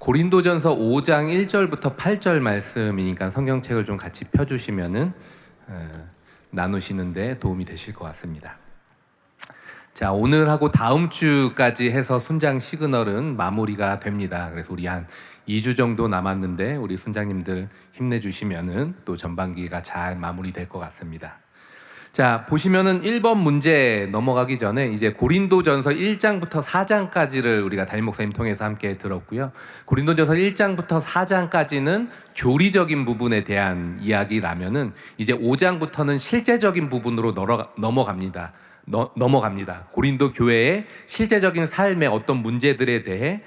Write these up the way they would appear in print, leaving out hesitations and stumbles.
고린도전서 5장 1절부터 8절 말씀이니까 성경책을 좀 같이 펴주시면은 나누시는데 도움이 되실 것 같습니다. 자, 오늘하고 다음 주까지 해서 순장 시그널은 마무리가 됩니다. 그래서 우리 한 2주 정도 남았는데 우리 순장님들 힘내주시면은 또 전반기가 잘 마무리될 것 같습니다. 자, 보시면은 1번 문제 넘어가기 전에 이제 고린도전서 1장부터 4장까지를 우리가 담임 목사님 통해서 함께 들었고요. 고린도전서 1장부터 4장까지는 교리적인 부분에 대한 이야기라면은 이제 5장부터는 실제적인 부분으로 넘어갑니다. 고린도 교회의 실제적인 삶의 어떤 문제들에 대해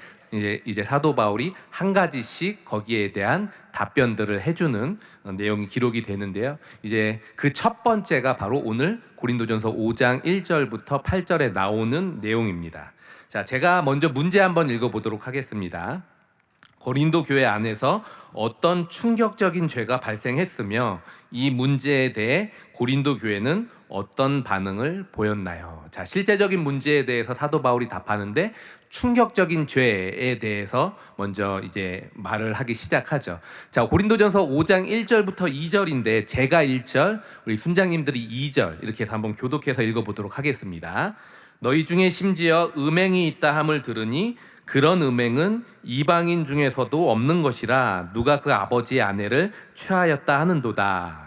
이제 사도 바울이 한 가지씩 거기에 대한 답변들을 해주는 내용이 기록이 되는데요. 이제 그 첫 번째가 바로 오늘 고린도전서 5장 1절부터 8절에 나오는 내용입니다. 자, 제가 먼저 문제 한번 읽어보도록 하겠습니다. 고린도 교회 안에서 어떤 충격적인 죄가 발생했으며 이 문제에 대해 고린도 교회는 어떤 반응을 보였나요? 자, 실제적인 문제에 대해서 사도 바울이 답하는데 충격적인 죄에 대해서 먼저 이제 말을 하기 시작하죠. 자, 고린도전서 5장 1절부터 2절인데 제가 1절, 우리 순장님들이 2절 이렇게 해서 한번 교독해서 읽어보도록 하겠습니다. 너희 중에 심지어 음행이 있다 함을 들으니 그런 음행은 이방인 중에서도 없는 것이라 누가 그 아버지의 아내를 취하였다 하는도다.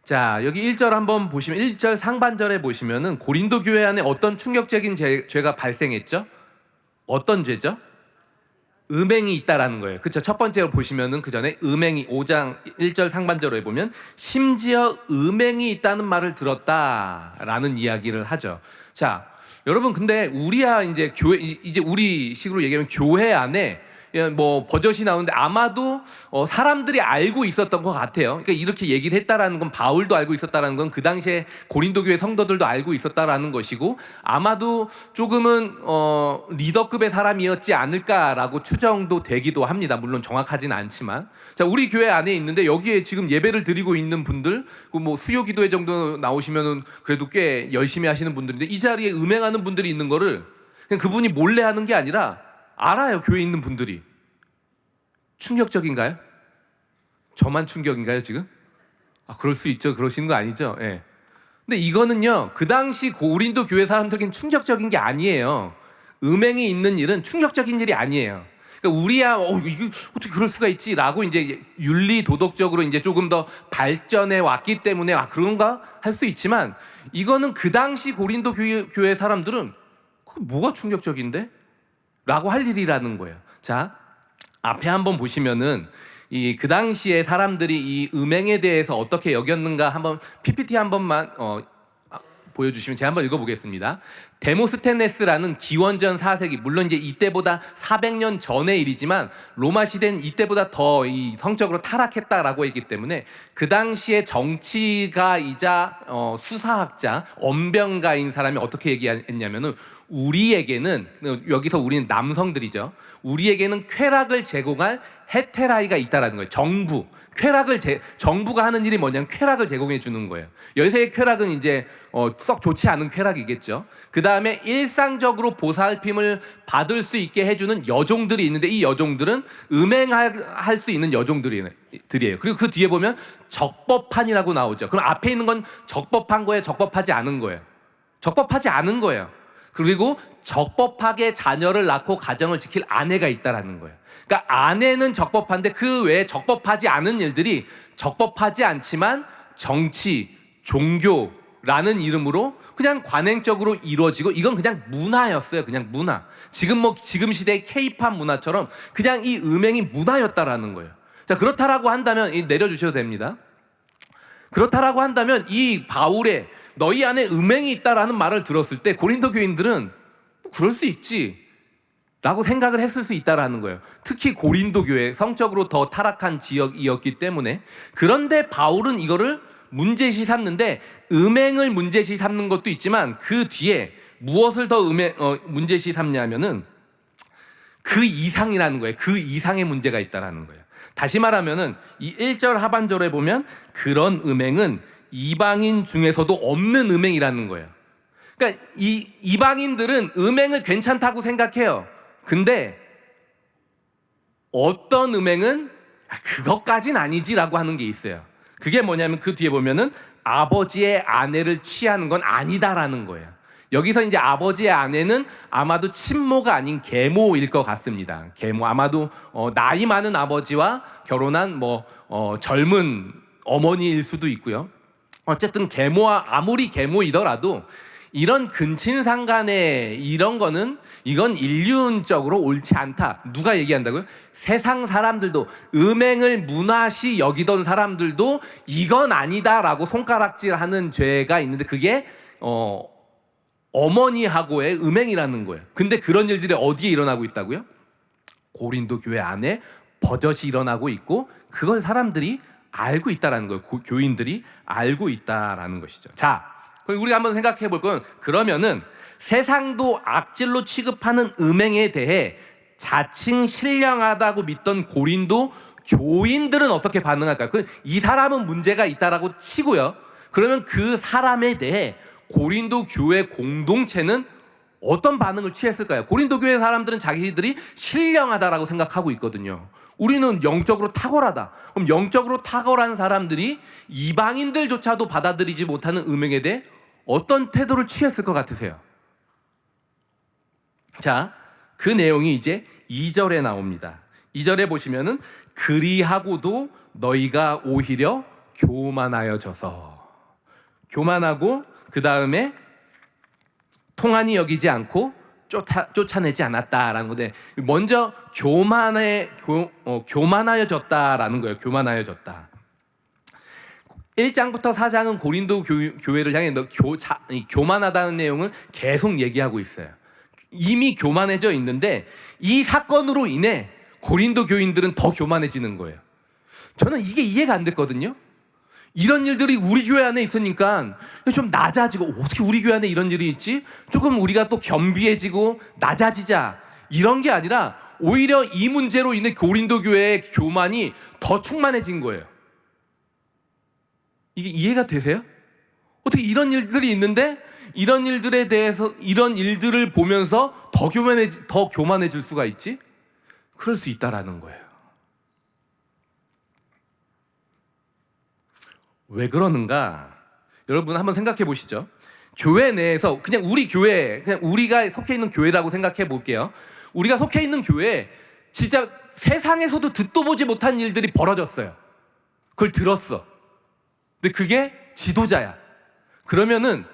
자, 여기 1절 한번 보시면 1절 상반절에 보시면은 고린도 교회 안에 어떤 충격적인 죄가 발생했죠? 어떤 죄죠? 음행이 있다라는 거예요. 그렇죠? 첫 번째로 보시면은 그 전에 음행이 5장 1절 상반절에 보면 심지어 음행이 있다는 말을 들었다라는 이야기를 하죠. 자, 여러분 근데 우리야 이제 교회 이제 우리 식으로 얘기하면 교회 안에 뭐 버젓이 나오는데 아마도 사람들이 알고 있었던 것 같아요. 그러니까 이렇게 얘기를 했다라는 건 바울도 알고 있었다라는 건 그 당시에 고린도 교회 성도들도 알고 있었다라는 것이고 아마도 조금은 리더급의 사람이었지 않을까라고 추정도 되기도 합니다. 물론 정확하지는 않지만 자, 우리 교회 안에 있는데 여기에 지금 예배를 드리고 있는 분들 뭐 수요 기도회 정도 나오시면은 그래도 꽤 열심히 하시는 분들인데 이 자리에 음행하는 분들이 있는 거를 그냥 그분이 몰래 하는 게 아니라 알아요. 교회에 있는 분들이. 충격적인가요? 저만 충격인가요 지금? 그럴 수 있죠. 그러시는 거 아니죠? 예. 근데 이거는요 그 당시 고린도 교회 사람들에겐 충격적인 게 아니에요. 음행이 있는 일은 충격적인 일이 아니에요. 그러니까 우리야 이게 어떻게 그럴 수가 있지? 라고 이제 윤리 도덕적으로 이제 조금 더 발전해 왔기 때문에 그런가 할 수 있지만 이거는 그 당시 고린도 교회 사람들은 뭐가 충격적인데? 라고 할 일이라는 거예요. 자, 앞에 한번 보시면은 그 당시에 사람들이 이 음행에 대해서 어떻게 여겼는가 한번 PPT 한 번만 보여주시면 제가 한번 읽어보겠습니다. 데모스테네스라는 기원전 4세기, 물론 이제 이때보다 400년 전의 일이지만 로마 시대는 이때보다 더 성적으로 타락했다라고 했기 때문에 그 당시에 정치가이자 수사학자, 언변가인 사람이 어떻게 얘기했냐면은 우리에게는, 여기서 우리는 남성들이죠. 우리에게는 쾌락을 제공할 헤테라이가 있다라는 거예요. 정부가 하는 일이 뭐냐면 쾌락을 제공해 주는 거예요. 여기서의 쾌락은 이제 썩 좋지 않은 쾌락이겠죠. 그 다음에 일상적으로 보살핌을 받을 수 있게 해주는 여종들이 있는데 이 여종들은 음행할 수 있는 여종들이에요. 그리고 그 뒤에 보면 적법한이라고 나오죠. 그럼 앞에 있는 건 적법한 거예요? 적법하지 않은 거예요? 적법하지 않은 거예요. 그리고 적법하게 자녀를 낳고 가정을 지킬 아내가 있다라는 거예요. 그러니까 아내는 적법한데 그 외에 적법하지 않은 일들이 적법하지 않지만 정치, 종교라는 이름으로 그냥 관행적으로 이루어지고 이건 그냥 문화였어요. 그냥 문화. 지금 시대의 K-팝 문화처럼 그냥 이 음행이 문화였다라는 거예요. 자, 그렇다라고 한다면 내려주셔도 됩니다. 그렇다라고 한다면 이 바울의 너희 안에 음행이 있다라는 말을 들었을 때 고린도 교인들은 그럴 수 있지 라고 생각을 했을 수 있다라는 거예요. 특히 고린도 교회 성적으로 더 타락한 지역이었기 때문에. 그런데 바울은 이거를 문제시 삼는데 음행을 문제시 삼는 것도 있지만 그 뒤에 무엇을 더 문제시 삼냐면은 그 이상이라는 거예요. 그 이상의 문제가 있다라는 거예요. 다시 말하면은 이 1절 하반절에 보면 그런 음행은 이방인 중에서도 없는 음행이라는 거예요. 그러니까 이 이방인들은 음행을 괜찮다고 생각해요. 근데 어떤 음행은 그것까진 아니지라고 하는 게 있어요. 그게 뭐냐면 그 뒤에 보면은 아버지의 아내를 취하는 건 아니다라는 거예요. 여기서 이제 아버지의 아내는 아마도 친모가 아닌 계모일 것 같습니다. 계모, 아마도 나이 많은 아버지와 결혼한 젊은 어머니일 수도 있고요. 어쨌든 계모와 아무리 계모이더라도 이런 근친상간의 이런 거는 이건 인륜적으로 옳지 않다. 누가 얘기한다고요? 세상 사람들도, 음행을 문화시 여기던 사람들도 이건 아니다라고 손가락질하는 죄가 있는데 그게 어머니하고의 음행이라는 거예요. 근데 그런 일들이 어디에 일어나고 있다고요? 고린도 교회 안에 버젓이 일어나고 있고 그걸 사람들이 알고 있다라는 거예요. 교인들이 알고 있다라는 것이죠. 자, 그럼 우리가 한번 생각해 볼 건, 그러면은 세상도 악질로 취급하는 음행에 대해 자칭 신령하다고 믿던 고린도 교인들은 어떻게 반응할까요? 이 사람은 문제가 있다라고 치고요. 그러면 그 사람에 대해 고린도 교회 공동체는 어떤 반응을 취했을까요? 고린도 교회 사람들은 자기들이 신령하다라고 생각하고 있거든요. 우리는 영적으로 탁월하다. 그럼 영적으로 탁월한 사람들이 이방인들조차도 받아들이지 못하는 음행에 대해 어떤 태도를 취했을 것 같으세요? 자, 그 내용이 이제 2절에 나옵니다. 2절에 보시면은 그리하고도 너희가 오히려 교만하여져서, 교만하고 그 다음에 통한이 여기지 않고 쫓아내지 않았다라는 건데, 먼저 교만하여졌다라는 거예요. 교만하여졌다. 1장부터 4장은 고린도 교회를 향해 교만하다는 내용을 계속 얘기하고 있어요. 이미 교만해져 있는데 이 사건으로 인해 고린도 교인들은 더 교만해지는 거예요. 저는 이게 이해가 안 됐거든요. 이런 일들이 우리 교회 안에 있으니까 좀 낮아지고, 어떻게 우리 교회 안에 이런 일이 있지? 조금 우리가 또 겸비해지고 낮아지자, 이런 게 아니라 오히려 이 문제로 인해 고린도 교회의 교만이 더 충만해진 거예요. 이게 이해가 되세요? 어떻게 이런 일들이 있는데 이런 일들에 대해서, 이런 일들을 보면서 더 교만해질 수가 있지? 그럴 수 있다라는 거예요. 왜 그러는가? 여러분 한번 생각해 보시죠. 교회 내에서, 그냥 우리 교회, 그냥 우리가 속해 있는 교회라고 생각해 볼게요. 우리가 속해 있는 교회에 진짜 세상에서도 듣도 보지 못한 일들이 벌어졌어요. 그걸 들었어. 근데 그게 지도자야. 그러면은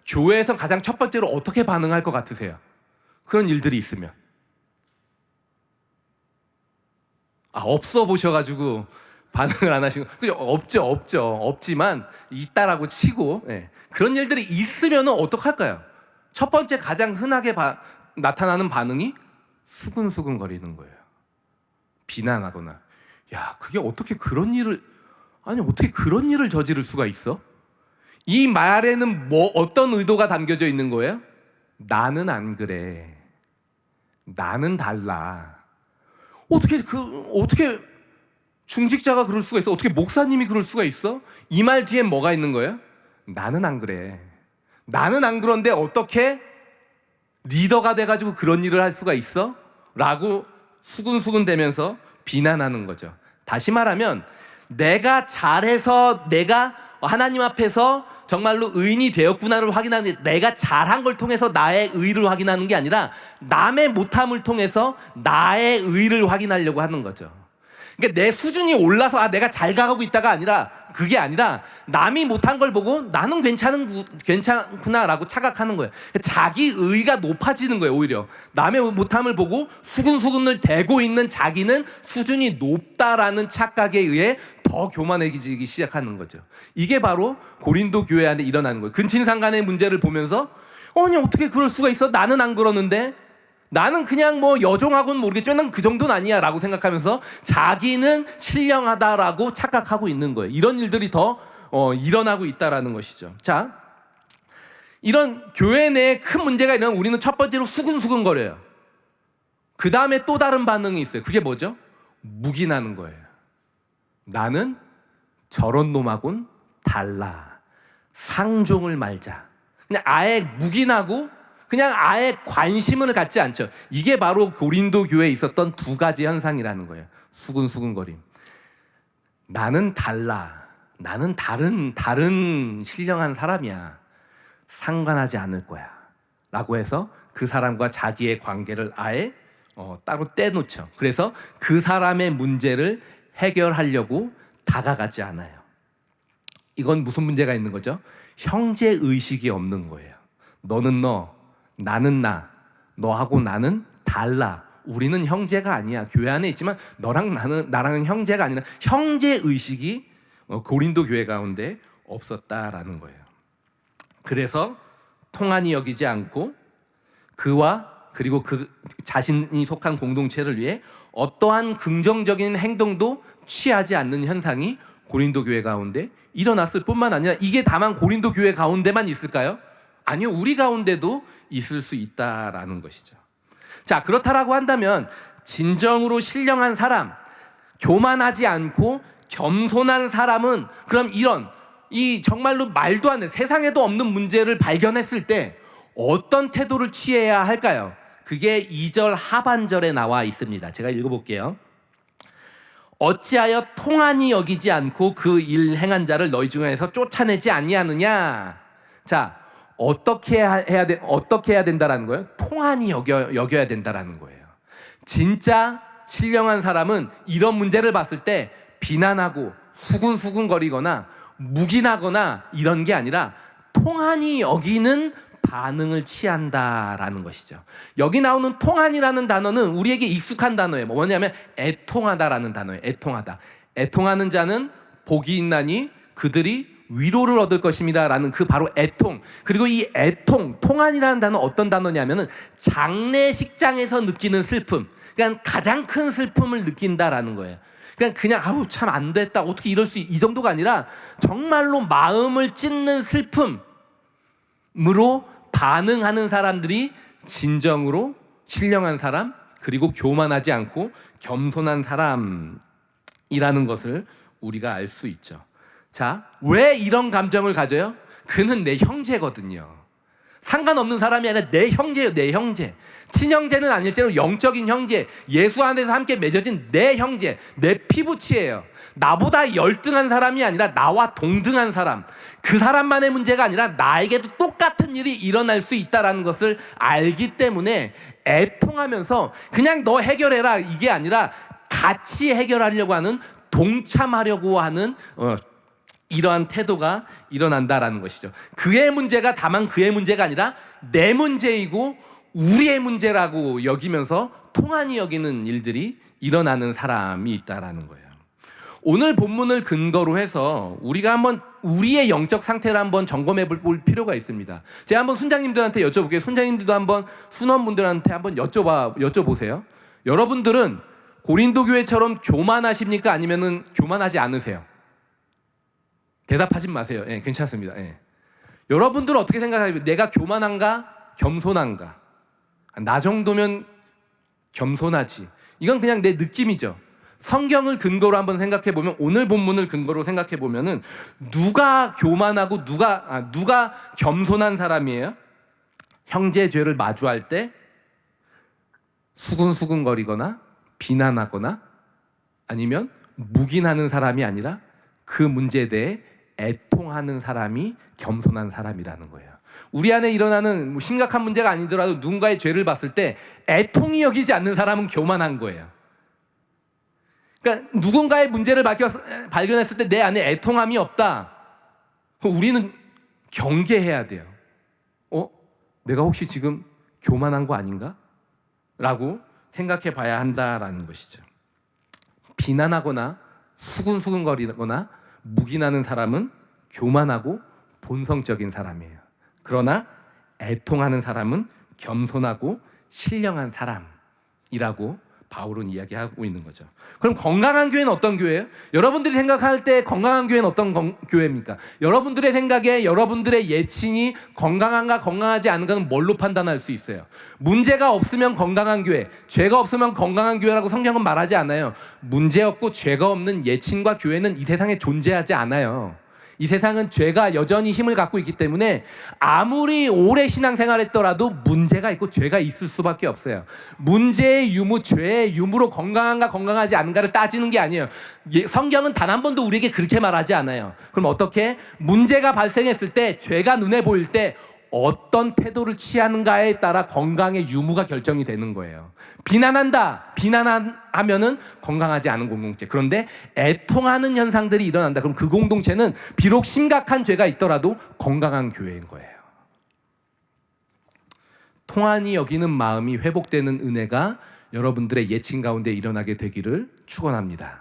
교회에서 가장 첫 번째로 어떻게 반응할 것 같으세요? 그런 일들이 있으면. 없어 보셔가지고 반응을 안 하시고, 그죠? 없죠. 없지만 있다라고 치고, 그런 일들이 있으면 어떡할까요? 첫 번째 가장 흔하게 나타나는 반응이 수근수근 거리는 거예요. 비난하거나, 야, 그게 어떻게 그런 일을 저지를 수가 있어? 이 말에는 어떤 의도가 담겨져 있는 거예요? 나는 안 그래. 나는 달라. 어떻게 중직자가 그럴 수가 있어? 어떻게 목사님이 그럴 수가 있어? 이 말 뒤엔 뭐가 있는 거예요? 나는 안 그래. 나는 안 그런데 어떻게 리더가 돼가지고 그런 일을 할 수가 있어? 라고 수근수근 대면서 비난하는 거죠. 다시 말하면 내가 잘해서 내가 하나님 앞에서 정말로 의인이 되었구나를 확인하는 게, 내가 잘한 걸 통해서 나의 의를 확인하는 게 아니라 남의 못함을 통해서 나의 의를 확인하려고 하는 거죠. 그러니까 내 수준이 올라서 내가 잘 가고 있다가 아니라, 그게 아니라 남이 못한 걸 보고 나는 괜찮구나라고 착각하는 거예요. 자기 의가 높아지는 거예요. 오히려 남의 못함을 보고 수근수근을 대고 있는 자기는 수준이 높다라는 착각에 의해 더 교만해지기 시작하는 거죠. 이게 바로 고린도 교회 안에 일어나는 거예요. 근친상간의 문제를 보면서 아니 어떻게 그럴 수가 있어? 나는 안 그러는데, 나는 그냥 여종하고는 모르겠지만 난 그 정도는 아니야 라고 생각하면서 자기는 신령하다라고 착각하고 있는 거예요. 이런 일들이 더 일어나고 있다라는 것이죠. 자, 이런 교회 내에 큰 문제가 일어나면 우리는 첫 번째로 수근수근거려요. 그 다음에 또 다른 반응이 있어요. 그게 뭐죠? 묵인하는 거예요. 나는 저런 놈하고는 달라. 상종을 말자. 그냥 아예 묵인하고 그냥 아예 관심을 갖지 않죠. 이게 바로 고린도 교회에 있었던 두 가지 현상이라는 거예요. 수근수근거림. 나는 달라. 나는 다른 신령한 사람이야. 상관하지 않을 거야. 라고 해서 그 사람과 자기의 관계를 아예 따로 떼놓죠. 그래서 그 사람의 문제를 해결하려고 다가가지 않아요. 이건 무슨 문제가 있는 거죠? 형제 의식이 없는 거예요. 너는 너, 나는 나, 너하고 나는 달라. 우리는 형제가 아니야. 교회 안에 있지만 너랑 나랑은 형제가 아니라 형제 의식이 고린도 교회 가운데 없었다라는 거예요. 그래서 통한이 여기지 않고 그와 그리고 그 자신이 속한 공동체를 위해 어떠한 긍정적인 행동도 취하지 않는 현상이 고린도 교회 가운데 일어났을 뿐만 아니라 이게 다만 고린도 교회 가운데만 있을까요? 아니요, 우리 가운데도 있을 수 있다라는 것이죠. 자, 그렇다라고 한다면 진정으로 신령한 사람, 교만하지 않고 겸손한 사람은 그럼 이 정말로 말도 안 돼, 세상에도 없는 문제를 발견했을 때 어떤 태도를 취해야 할까요? 그게 2절 하반절에 나와 있습니다. 제가 읽어볼게요. 어찌하여 통한이 여기지 않고 그 일 행한 자를 너희 중에서 쫓아내지 아니하느냐? 자, 어떻게 해야 된다라는 거예요? 통한이 여겨야 된다라는 거예요. 진짜 신령한 사람은 이런 문제를 봤을 때 비난하고 수군수군거리거나 묵인하거나 이런 게 아니라 통한이 여기는 반응을 취한다라는 것이죠. 여기 나오는 통한이라는 단어는 우리에게 익숙한 단어예요. 뭐냐면 애통하다라는 단어예요. 애통하다. 애통하는 자는 복이 있나니 그들이 위로를 얻을 것입니다 라는 그 바로 애통. 그리고 이 애통, 통한이라는 단어 어떤 단어냐면은 장례식장에서 느끼는 슬픔, 그러니까 가장 큰 슬픔을 느낀다라는 거예요. 그냥 아우 참 안 됐다, 어떻게 이럴 수, 이 정도가 아니라 정말로 마음을 찢는 슬픔으로 반응하는 사람들이 진정으로 신령한 사람, 그리고 교만하지 않고 겸손한 사람이라는 것을 우리가 알 수 있죠. 자, 왜 이런 감정을 가져요? 그는 내 형제거든요. 상관없는 사람이 아니라 내 형제예요. 내 형제. 친형제는 아닐지라도 영적인 형제, 예수 안에서 함께 맺어진 내 형제, 내 피부치예요. 나보다 열등한 사람이 아니라 나와 동등한 사람, 그 사람만의 문제가 아니라 나에게도 똑같은 일이 일어날 수 있다는 것을 알기 때문에 애통하면서 그냥 너 해결해라 이게 아니라 같이 해결하려고 하는, 동참하려고 하는 이러한 태도가 일어난다라는 것이죠. 그의 문제가 다만 그의 문제가 아니라 내 문제이고 우리의 문제라고 여기면서 통한이 여기는 일들이 일어나는 사람이 있다라는 거예요. 오늘 본문을 근거로 해서 우리가 한번 우리의 영적 상태를 한번 점검해 볼 필요가 있습니다. 제가 한번 순장님들한테 여쭤볼게요. 순장님들도 한번 순원분들한테 한번 여쭤보세요. 여러분들은 고린도 교회처럼 교만하십니까? 아니면은 교만하지 않으세요? 대답하지 마세요. 예, 괜찮습니다. 예. 여러분들은 어떻게 생각하세요? 내가 교만한가? 겸손한가? 나 정도면 겸손하지. 이건 그냥 내 느낌이죠. 성경을 근거로 한번 생각해 보면, 오늘 본문을 근거로 생각해 보면은 누가 교만하고 누가 겸손한 사람이에요? 형제 죄를 마주할 때 수근수근거리거나 비난하거나 아니면 묵인하는 사람이 아니라 그 문제에 대해 애통하는 사람이 겸손한 사람이라는 거예요. 우리 안에 일어나는 심각한 문제가 아니더라도 누군가의 죄를 봤을 때 애통이 여기지 않는 사람은 교만한 거예요. 그러니까 누군가의 문제를 발견했을 때 내 안에 애통함이 없다, 그럼 우리는 경계해야 돼요. 내가 혹시 지금 교만한 거 아닌가? 라고 생각해 봐야 한다라는 것이죠. 비난하거나 수근수근거리거나 묵인하는 사람은 교만하고 본성적인 사람이에요. 그러나 애통하는 사람은 겸손하고 신령한 사람이라고 바울은 이야기하고 있는 거죠. 그럼 건강한 교회는 어떤 교회예요? 여러분들이 생각할 때 건강한 교회는 어떤 교회입니까? 여러분들의 생각에 여러분들의 예친이 건강한가 건강하지 않은가는 뭘로 판단할 수 있어요? 문제가 없으면 건강한 교회, 죄가 없으면 건강한 교회라고 성경은 말하지 않아요. 문제 없고 죄가 없는 예친과 교회는 이 세상에 존재하지 않아요. 이 세상은 죄가 여전히 힘을 갖고 있기 때문에 아무리 오래 신앙생활했더라도 문제가 있고 죄가 있을 수밖에 없어요. 문제의 유무, 죄의 유무로 건강한가 건강하지 않은가를 따지는 게 아니에요. 성경은 단 한 번도 우리에게 그렇게 말하지 않아요. 그럼 어떻게? 문제가 발생했을 때, 죄가 눈에 보일 때 어떤 태도를 취하는가에 따라 건강의 유무가 결정이 되는 거예요. 비난하면은 건강하지 않은 공동체. 그런데 애통하는 현상들이 일어난다. 그럼 그 공동체는 비록 심각한 죄가 있더라도 건강한 교회인 거예요. 통한이 여기는 마음이 회복되는 은혜가 여러분들의 예친 가운데 일어나게 되기를 축원합니다.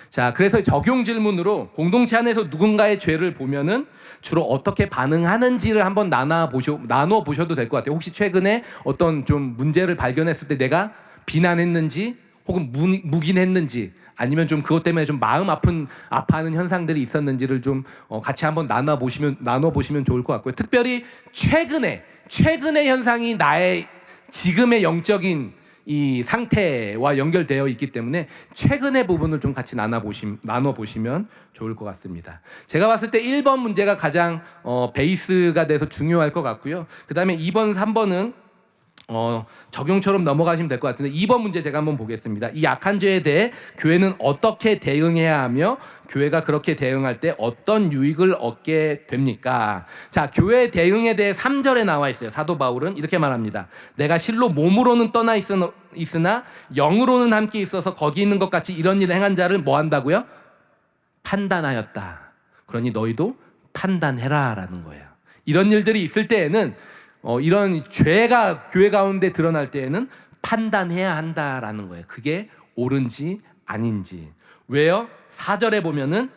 자, 그래서 적용 질문으로 공동체 안에서 누군가의 죄를 보면은 주로 어떻게 반응하는지를 한번 나눠 보셔도 될 것 같아요. 혹시 최근에 어떤 좀 문제를 발견했을 때 내가 비난했는지 혹은 묵인했는지 아니면 좀 그것 때문에 좀 마음 아파하는 현상들이 있었는지를 좀 같이 한번 나눠 보시면 좋을 것 같고요. 특별히 최근의 현상이 나의 지금의 영적인 이 상태와 연결되어 있기 때문에 최근의 부분을 좀 같이 나눠 보시면 좋을 것 같습니다. 제가 봤을 때 1번 문제가 가장 베이스가 돼서 중요할 것 같고요. 그 다음에 2번, 3번은 적용처럼 넘어가시면 될 것 같은데 2번 문제 제가 한번 보겠습니다. 이 약한 죄에 대해 교회는 어떻게 대응해야 하며 교회가 그렇게 대응할 때 어떤 유익을 얻게 됩니까? 자, 교회 대응에 대해 3절에 나와 있어요. 사도 바울은 이렇게 말합니다. 내가 실로 몸으로는 떠나 있으나 영으로는 함께 있어서 거기 있는 것 같이 이런 일을 행한 자를 뭐 한다고요? 판단하였다. 그러니 너희도 판단해라 라는 거예요. 이런 일들이 있을 때에는 이런 죄가 교회 가운데 드러날 때에는 판단해야 한다라는 거예요. 그게 옳은지 아닌지. 왜요? 4절에 보면은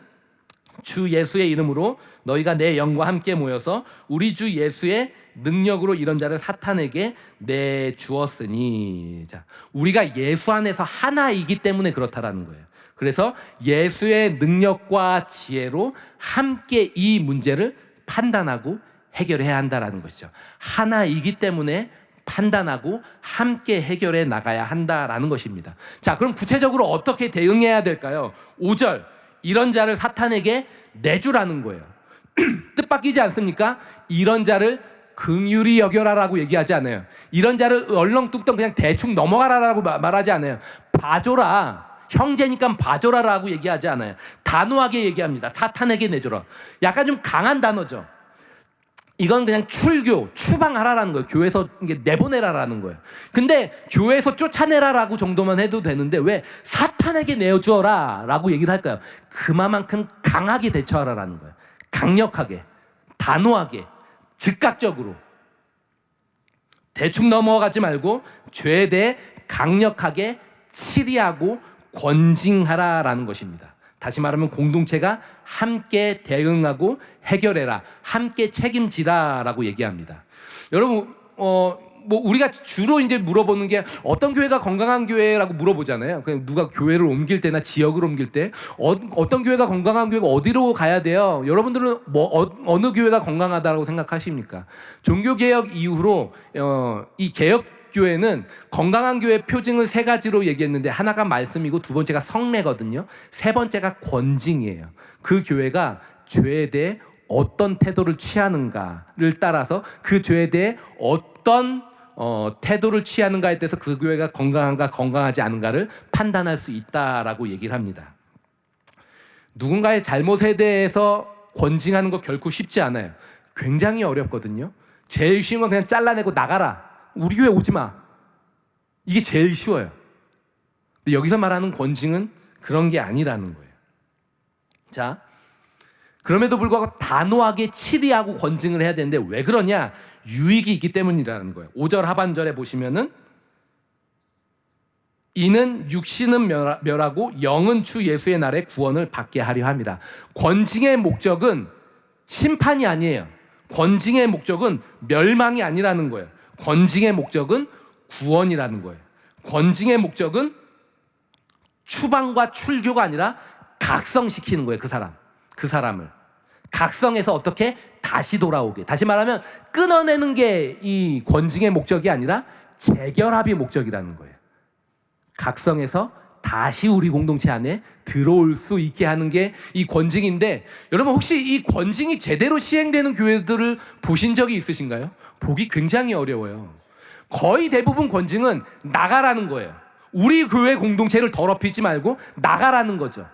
주 예수의 이름으로 너희가 내 영과 함께 모여서 우리 주 예수의 능력으로 이런 자를 사탄에게 내주었으니. 자, 우리가 예수 안에서 하나이기 때문에 그렇다라는 거예요. 그래서 예수의 능력과 지혜로 함께 이 문제를 판단하고 해결해야 한다라는 것이죠. 하나이기 때문에 판단하고 함께 해결해 나가야 한다라는 것입니다. 자, 그럼 구체적으로 어떻게 대응해야 될까요? 5절, 이런 자를 사탄에게 내주라는 거예요. 뜻밖이지 않습니까? 이런 자를 긍휼히 여겨라라고 얘기하지 않아요. 이런 자를 얼렁뚱땅 그냥 대충 넘어가라라고 말하지 않아요. 봐줘라. 형제니까 봐줘라라고 얘기하지 않아요. 단호하게 얘기합니다. 사탄에게 내줘라. 약간 좀 강한 단어죠. 이건 그냥 추방하라라는 거예요. 교회에서 내보내라라는 거예요. 근데 교회에서 쫓아내라라고 정도만 해도 되는데 왜 사탄에게 내어주어라 라고 얘기를 할까요? 그만큼 강하게 대처하라라는 거예요. 강력하게, 단호하게, 즉각적으로. 대충 넘어가지 말고 죄에 대해 강력하게 치리하고 권징하라라는 것입니다. 다시 말하면 공동체가 함께 대응하고 해결해라, 함께 책임지라라고 얘기합니다. 여러분, 뭐 우리가 주로 이제 물어보는 게 어떤 교회가 건강한 교회라고 물어보잖아요. 그냥 누가 교회를 옮길 때나 지역을 옮길 때 어떤 교회가 건강한 교회가 어디로 가야 돼요? 여러분들은 어느 교회가 건강하다고 생각하십니까? 종교개혁 이후로 이 개혁 교회는 건강한 교회 표징을 3가지로 얘기했는데 하나가 말씀이고 두 번째가 성례거든요. 세 번째가 권징이에요. 그 교회가 죄에 대해 어떤 태도를 취하는가를 따라서 그 죄에 대해 어떤 태도를 취하는가에 대해서 그 교회가 건강한가 건강하지 않은가를 판단할 수 있다라고 얘기를 합니다. 누군가의 잘못에 대해서 권징하는 거 결코 쉽지 않아요. 굉장히 어렵거든요. 제일 쉬운 건 그냥 잘라내고 나가라. 우리 교회 오지 마. 이게 제일 쉬워요. 근데 여기서 말하는 권징은 그런 게 아니라는 거예요. 자, 그럼에도 불구하고 단호하게 치리하고 권징을 해야 되는데 왜 그러냐? 유익이 있기 때문이라는 거예요. 5절 하반절에 보시면은 이는 육신은 멸하고 영은 주 예수의 날에 구원을 받게 하려 함이라. 권징의 목적은 심판이 아니에요. 권징의 목적은 멸망이 아니라는 거예요. 권징의 목적은 구원이라는 거예요. 권징의 목적은 추방과 출교가 아니라 각성시키는 거예요. 그 사람을 각성해서 어떻게 다시 돌아오게. 다시 말하면 끊어내는 게 이 권징의 목적이 아니라 재결합이 목적이라는 거예요. 각성해서 다시 우리 공동체 안에 들어올 수 있게 하는 게 이 권징인데, 여러분 혹시 이 권징이 제대로 시행되는 교회들을 보신 적이 있으신가요? 보기 굉장히 어려워요. 거의 대부분 권징은 나가라는 거예요. 우리 교회 공동체를 더럽히지 말고 나가라는 거죠.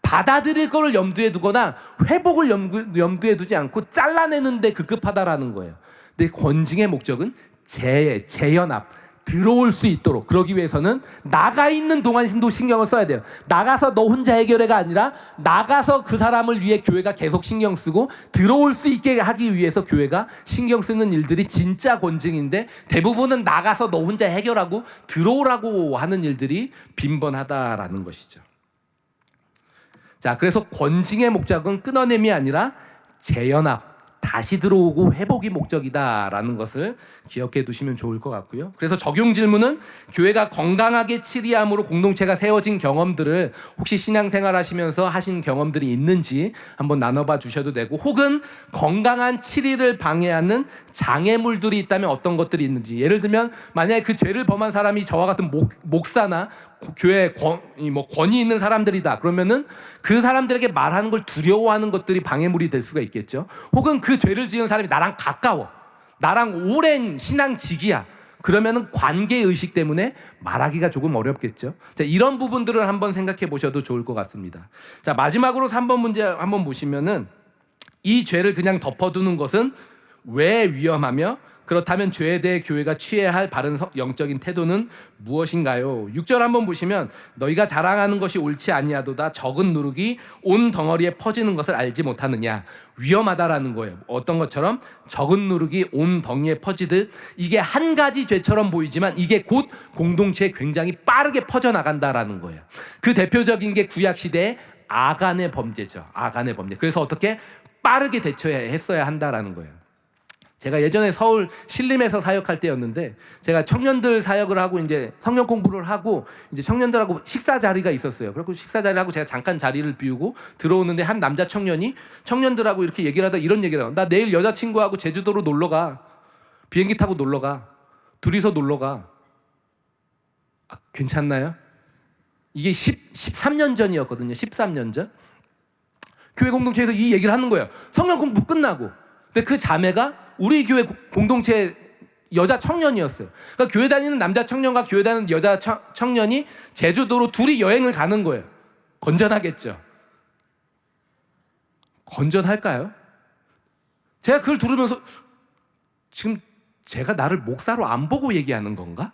받아들일 거를 염두에 두거나 회복을 염두에 두지 않고 잘라내는 데 급급하다라는 거예요. 근데 권징의 목적은 재연합, 들어올 수 있도록. 그러기 위해서는 나가 있는 동안신도 신경을 써야 돼요. 나가서 너 혼자 해결해가 아니라 나가서 그 사람을 위해 교회가 계속 신경 쓰고 들어올 수 있게 하기 위해서 교회가 신경 쓰는 일들이 진짜 권징인데, 대부분은 나가서 너 혼자 해결하고 들어오라고 하는 일들이 빈번하다라는 것이죠. 자, 그래서 권징의 목적은 끊어냄이 아니라 재연합, 다시 들어오고 회복이 목적이다라는 것을 기억해 두시면 좋을 것 같고요. 그래서 적용 질문은 교회가 건강하게 치리함으로 공동체가 세워진 경험들을 혹시 신앙생활 하시면서 하신 경험들이 있는지 한번 나눠봐 주셔도 되고, 혹은 건강한 치리를 방해하는 장애물들이 있다면 어떤 것들이 있는지. 예를 들면 만약에 그 죄를 범한 사람이 저와 같은 목사나 교회에 권위 있는 사람들이다 그러면은 그 사람들에게 말하는 걸 두려워하는 것들이 방해물이 될 수가 있겠죠. 혹은 그 죄를 지은 사람이 나랑 가까워, 나랑 오랜 신앙직이야, 그러면은 관계의식 때문에 말하기가 조금 어렵겠죠. 자, 이런 부분들을 한번 생각해 보셔도 좋을 것 같습니다. 자, 마지막으로 3번 문제 한번 보시면은, 이 죄를 그냥 덮어두는 것은 왜 위험하며 그렇다면 죄에 대해 교회가 취해야 할 바른 영적인 태도는 무엇인가요? 6절 한번 보시면, 너희가 자랑하는 것이 옳지 아니하도다 적은 누룩이 온 덩어리에 퍼지는 것을 알지 못하느냐. 위험하다라는 거예요. 어떤 것처럼? 적은 누룩이 온 덩이에 퍼지듯 이게 한 가지 죄처럼 보이지만 이게 곧 공동체에 굉장히 빠르게 퍼져나간다라는 거예요. 그 대표적인 게 구약시대의 아간의 범죄죠. 아간의 범죄. 그래서 어떻게 빠르게 대처했어야 한다라는 거예요. 제가 예전에 서울 신림에서 사역할 때였는데, 제가 청년들 사역을 하고 이제 성경 공부를 하고 이제 청년들하고 식사 자리가 있었어요. 그리고 식사 자리를 하고 제가 잠깐 자리를 비우고 들어오는데 한 남자 청년이 청년들하고 이렇게 얘기를 하다 이런 얘기를 해요. 나 내일 여자친구하고 제주도로 놀러 가. 비행기 타고 놀러 가. 둘이서 놀러 가. 아, 괜찮나요? 이게 13년 전이었거든요. 13년 전. 교회 공동체에서 이 얘기를 하는 거예요. 성경 공부 끝나고. 근데 그 자매가 우리 교회 공동체 여자 청년이었어요. 그러니까 교회 다니는 남자 청년과 교회 다니는 여자 청년이 제주도로 둘이 여행을 가는 거예요. 건전하겠죠? 건전할까요? 제가 그걸 들으면서 지금 제가 나를 목사로 안 보고 얘기하는 건가?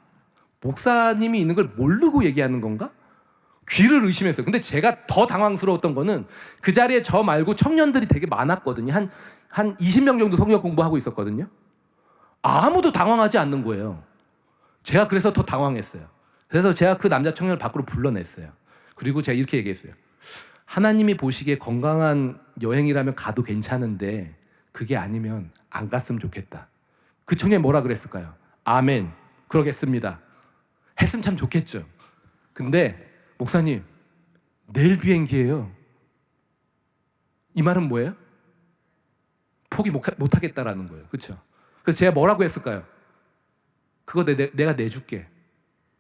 목사님이 있는 걸 모르고 얘기하는 건가? 귀를 의심했어요. 근데 제가 더 당황스러웠던 거는 그 자리에 저 말고 청년들이 되게 많았거든요. 한 20명 정도 성경 공부하고 있었거든요. 아무도 당황하지 않는 거예요. 제가 그래서 더 당황했어요. 그래서 제가 그 남자 청년을 밖으로 불러냈어요. 그리고 제가 이렇게 얘기했어요. 하나님이 보시기에 건강한 여행이라면 가도 괜찮은데 그게 아니면 안 갔으면 좋겠다. 그 청년이 뭐라 그랬을까요? 아멘, 그러겠습니다. 했으면 참 좋겠죠. 근데 목사님, 내일 비행기예요. 이 말은 뭐예요? 포기 못하겠다라는 거예요. 그렇죠? 그래서 제가 뭐라고 했을까요? 그거 내가 내줄게.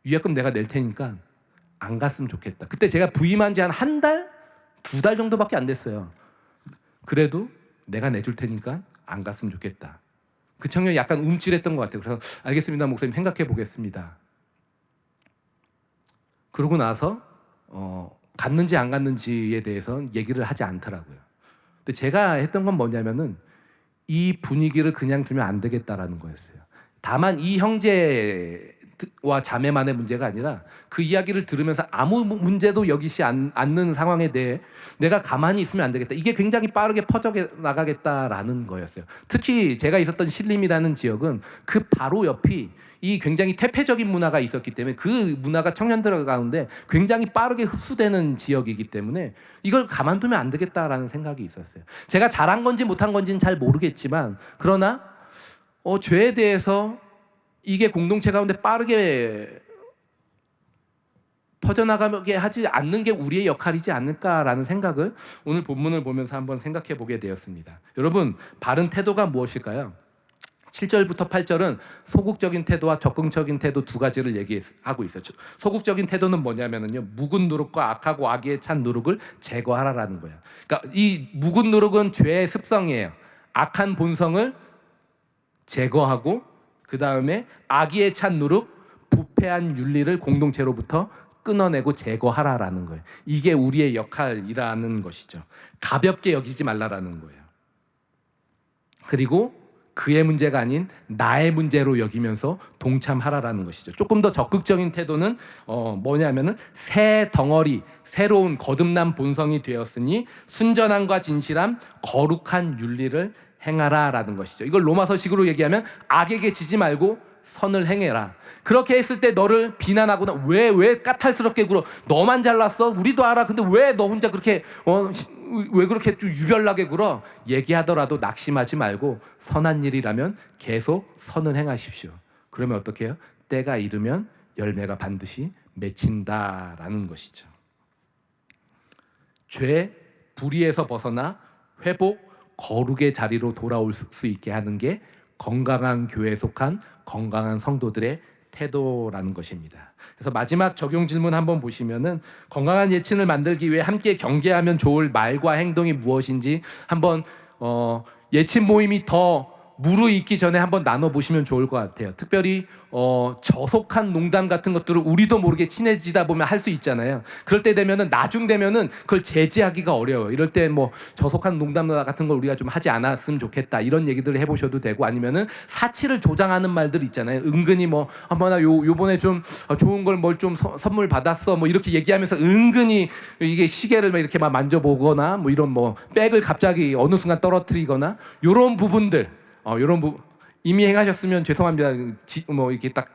위약금 내가 낼 테니까 안 갔으면 좋겠다. 그때 제가 부임한 지 한 달? 2달 정도밖에 안 됐어요. 그래도 내가 내줄 테니까 안 갔으면 좋겠다. 그 청년이 약간 움찔했던 것 같아요. 그래서 알겠습니다, 목사님, 생각해 보겠습니다. 그러고 나서 갔는지 안 갔는지에 대해서 얘기를 하지 않더라고요. 근데 제가 했던 건 뭐냐면은 이 분위기를 그냥 두면 안 되겠다라는 거였어요. 다만 이 형제와 자매만의 문제가 아니라 그 이야기를 들으면서 아무 문제도 여기지 않는 상황에 대해 내가 가만히 있으면 안 되겠다. 이게 굉장히 빠르게 퍼져나가겠다라는 거였어요. 특히 제가 있었던 신림이라는 지역은 그 바로 옆이 이 굉장히 퇴폐적인 문화가 있었기 때문에 그 문화가 청년들 가운데 굉장히 빠르게 흡수되는 지역이기 때문에 이걸 가만두면 안 되겠다라는 생각이 있었어요. 제가 잘한 건지 못한 건지는 잘 모르겠지만, 그러나 죄에 대해서 이게 공동체 가운데 빠르게 퍼져나가게 하지 않는 게 우리의 역할이지 않을까라는 생각을 오늘 본문을 보면서 한번 생각해 보게 되었습니다. 여러분, 바른 태도가 무엇일까요? 7절부터 8절은 소극적인 태도와 적극적인 태도 두 가지를 얘기하고 있어요. 소극적인 태도는 뭐냐면요, 묵은 누룩과 악하고 악의에 찬 누룩을 제거하라라는 거예요. 그러니까 이 묵은 누룩은 죄의 습성이에요. 악한 본성을 제거하고 그 다음에 악의에 찬 누룩, 부패한 윤리를 공동체로부터 끊어내고 제거하라라는 거예요. 이게 우리의 역할이라는 것이죠. 가볍게 여기지 말라라는 거예요. 그리고 그의 문제가 아닌 나의 문제로 여기면서 동참하라라는 것이죠. 조금 더 적극적인 태도는 뭐냐면은 새 덩어리, 새로운 거듭난 본성이 되었으니 순전함과 진실함, 거룩한 윤리를 행하라라는 것이죠. 이걸 로마서식으로 얘기하면 악에게 지지 말고 선을 행해라. 그렇게 했을 때 너를 비난하거나 왜 까탈스럽게 굴어? 너만 잘났어? 우리도 알아. 근데 왜 너 혼자 그렇게 왜 그렇게 좀 유별나게 굴어? 얘기하더라도 낙심하지 말고 선한 일이라면 계속 선을 행하십시오. 그러면 어떻게 해요? 때가 이르면 열매가 반드시 맺힌다라는 것이죠. 죄, 불의에서 벗어나 회복, 거룩의 자리로 돌아올 수 있게 하는 게 건강한 교회에 속한 건강한 성도들의 태도라는 것입니다. 그래서 마지막 적용 질문 한번 보시면은 건강한 예친을 만들기 위해 함께 경계하면 좋을 말과 행동이 무엇인지 한번 예친 모임이 더 무르익기 전에 한번 나눠보시면 좋을 것 같아요. 특별히 저속한 농담 같은 것들을 우리도 모르게 친해지다 보면 할 수 있잖아요. 그럴 때 되면은 나중 되면은 그걸 제지하기가 어려워요. 이럴 때 뭐 저속한 농담 같은 걸 우리가 좀 하지 않았으면 좋겠다 이런 얘기들을 해보셔도 되고, 아니면은 사치를 조장하는 말들 있잖아요. 은근히 뭐 나 요번에 좀 좋은 걸 뭘 좀 선물 받았어 뭐 이렇게 얘기하면서 은근히 이게 시계를 막 이렇게 막 만져보거나 뭐 이런 뭐 백을 갑자기 어느 순간 떨어뜨리거나 요런 부분들 이미 행하셨으면 죄송합니다. 뭐 이렇게 딱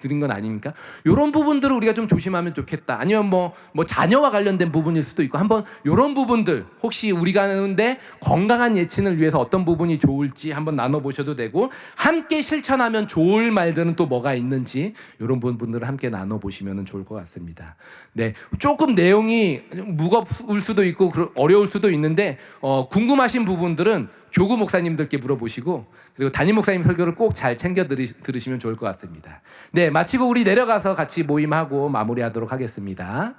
드린 건 아니니까 이런 부분들을 우리가 좀 조심하면 좋겠다. 아니면 뭐 자녀와 관련된 부분일 수도 있고, 한번 이런 부분들 혹시 우리가 하는데 건강한 예친을 위해서 어떤 부분이 좋을지 한번 나눠보셔도 되고, 함께 실천하면 좋을 말들은 또 뭐가 있는지 이런 부분들을 함께 나눠보시면 좋을 것 같습니다. 네, 조금 내용이 무거울 수도 있고 어려울 수도 있는데 궁금하신 부분들은 교구 목사님들께 물어보시고, 그리고 담임 목사님 설교를 꼭 잘 챙겨 들으시면 좋을 것 같습니다. 네, 마치고 우리 내려가서 같이 모임하고 마무리하도록 하겠습니다.